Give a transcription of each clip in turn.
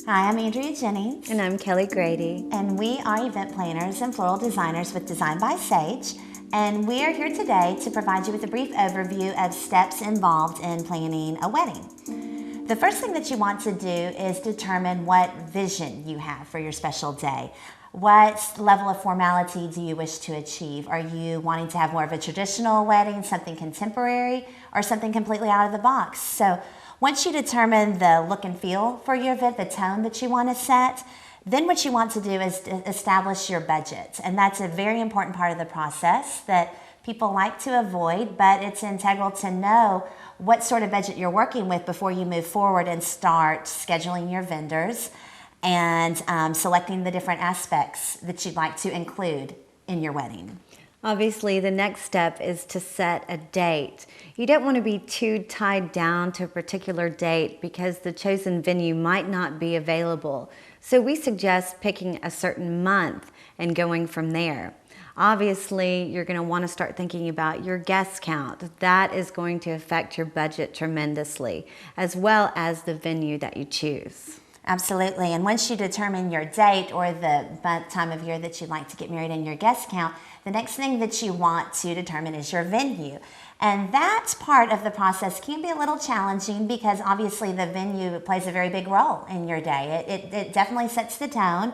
Hi, I'm Andrea Jennings. And I'm Kelly Grady. And we are event planners and floral designers with Design by Sage. And we are here today to provide you with a brief overview of steps involved in planning a wedding. The first thing that you want to do is determine what vision you have for your special day. What level of formality do you wish to achieve? Are you wanting to have more of a traditional wedding, something contemporary, or something completely out of the box? So once you determine the look and feel for your event, the tone that you want to set, then what you want to do is establish your budget. And that's a very important part of the process that people like to avoid, but it's integral to know what sort of budget you're working with before you move forward and start scheduling your vendors and selecting the different aspects that you'd like to include in your wedding. Obviously, the next step is to set a date. You don't want to be too tied down to a particular date because the chosen venue might not be available. So we suggest picking a certain month and going from there. Obviously, you're going to want to start thinking about your guest count. That is going to affect your budget tremendously, as well as the venue that you choose. Absolutely. And once you determine your date or the time of year that you'd like to get married and your guest count, the next thing that you want to determine is your venue. And that part of the process can be a little challenging because obviously the venue plays a very big role in your day. It definitely sets the tone.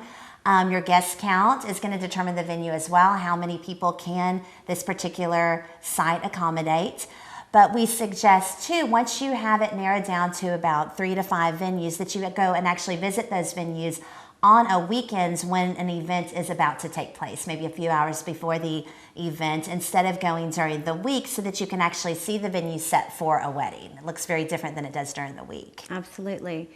Your guest count is going to determine the venue as well. How many people can this particular site accommodate? But we suggest too, once you have it narrowed down to about 3 to 5 venues, that you go and actually visit those venues on a weekends when an event is about to take place, maybe a few hours before the event, instead of going during the week, so that you can actually see the venue set for a wedding. It looks very different than it does during the week. Absolutely.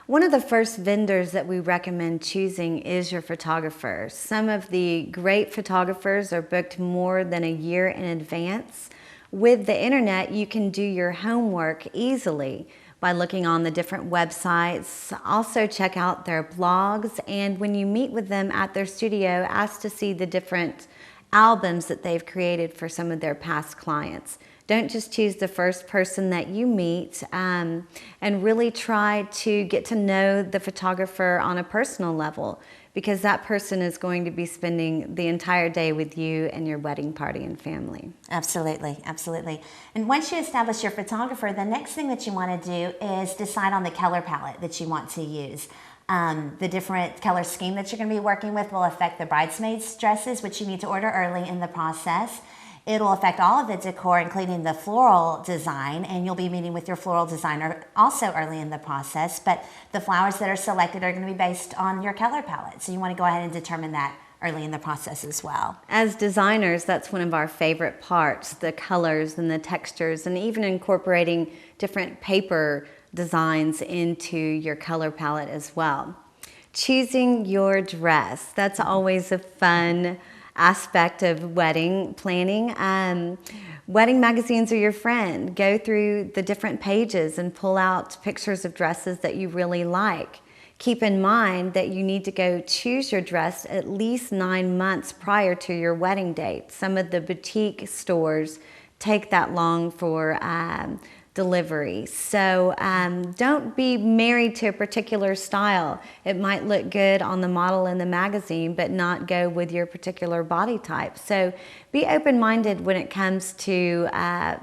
One of the first vendors that we recommend choosing is your photographer. Some of the great photographers are booked more than a year in advance. With the internet, you can do your homework easily by looking on the different websites. Also check out their blogs, and when you meet with them at their studio, ask to see the different albums that they've created for some of their past clients. Don't just choose the first person that you meet, and really try to get to know the photographer on a personal level, because that person is going to be spending the entire day with you and your wedding party and family. Absolutely, absolutely. And once you establish your photographer, the next thing that you want to do is decide on the color palette that you want to use. The different color scheme that you're going to be working with will affect the bridesmaids' dresses, which you need to order early in the process. It'll affect all of the decor, including the floral design, and you'll be meeting with your floral designer also early in the process. But the flowers that are selected are going to be based on your color palette, so you want to go ahead and determine that early in the process as well. As designers, that's one of our favorite parts, the colors and the textures, and even incorporating different paper designs into your color palette as well. Choosing your dress, that's always a fun aspect of wedding planning. Wedding magazines are your friend. Go through the different pages and pull out pictures of dresses that you really like. Keep in mind that you need to go choose your dress at least 9 months prior to your wedding date. Some of the boutique stores take that long for delivery. So don't be married to a particular style. It might look good on the model in the magazine, but not go with your particular body type. So be open-minded when it comes to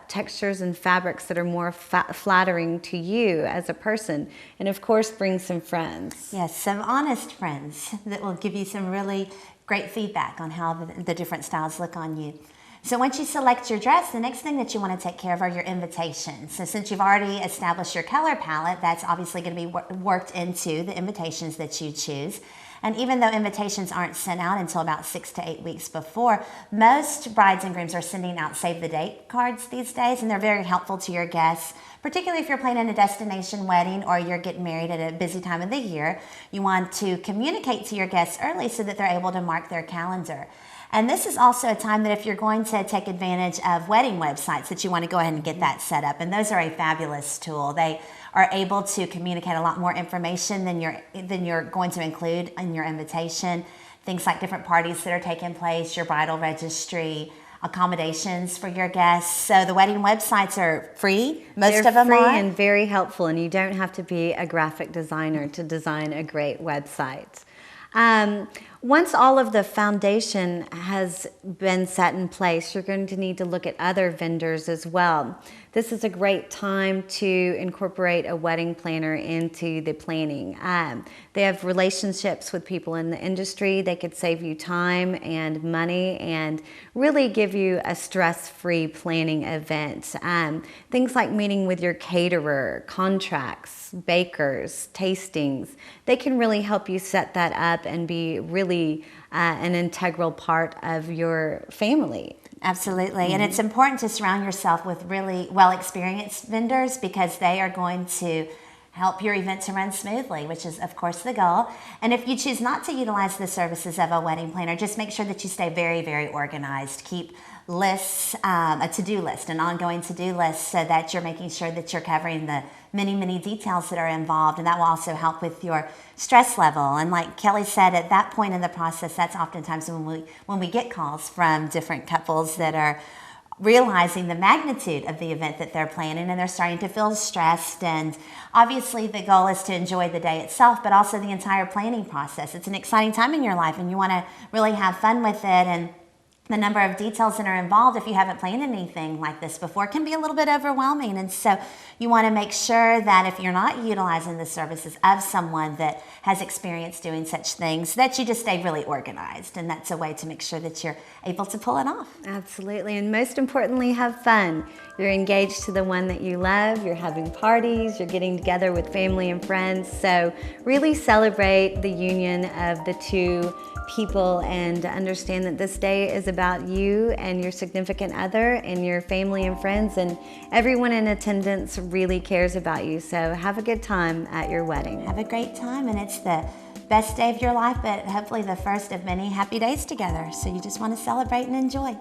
textures and fabrics that are more flattering to you as a person. And of course, bring some friends. Yes, some honest friends that will give you some really great feedback on how the different styles look on you. So once you select your dress, the next thing that you want to take care of are your invitations. So since you've already established your color palette, that's obviously going to be worked into the invitations that you choose. And even though invitations aren't sent out until about 6 to 8 weeks before, most brides and grooms are sending out save the date cards these days, and they're very helpful to your guests, particularly if you're planning a destination wedding or you're getting married at a busy time of the year. You want to communicate to your guests early so that they're able to mark their calendar. And this is also a time that if you're going to take advantage of wedding websites, that you want to go ahead and get that set up. And those are a fabulous tool. They are able to communicate a lot more information than you're going to include in your invitation. Things like different parties that are taking place, your bridal registry, accommodations for your guests. So the wedding websites are free. Most They're of them free are. and very helpful, and you don't have to be a graphic designer to design a great website. Once all of the foundation has been set in place, you're going to need to look at other vendors as well. This is a great time to incorporate a wedding planner into the planning. They have relationships with people in the industry. They could save you time and money and really give you a stress-free planning event. Things like meeting with your caterer, contracts, bakers, tastings, they can really help you set that up and be really an integral part of your family. Absolutely. And it's important to surround yourself with really well-experienced vendors because they are going to help your event to run smoothly, which is, of course, the goal. And if you choose not to utilize the services of a wedding planner, just make sure that you stay very, very organized. Keep lists, a to-do list, an ongoing to-do list, so that you're making sure that you're covering the many, many details that are involved, and that will also help with your stress level. And like Kelly said, at that point in the process, that's oftentimes when we get calls from different couples that are realizing the magnitude of the event that they're planning, and they're starting to feel stressed. And obviously the goal is to enjoy the day itself, but also the entire planning process. It's an exciting time in your life, and you want to really have fun with it. And the number of details that are involved, if you haven't planned anything like this before, can be a little bit overwhelming. And so you want to make sure that if you're not utilizing the services of someone that has experience doing such things, that you just stay really organized. And that's a way to make sure that you're able to pull it off. Absolutely. And most importantly, have fun. You're engaged to the one that you love. You're having parties. You're getting together with family and friends. So really celebrate the union of the two people and understand that this day is about you and your significant other and your family and friends, and everyone in attendance really cares about you. So have a good time at your wedding. Have a great time, and it's the best day of your life, but hopefully the first of many happy days together. So you just want to celebrate and enjoy.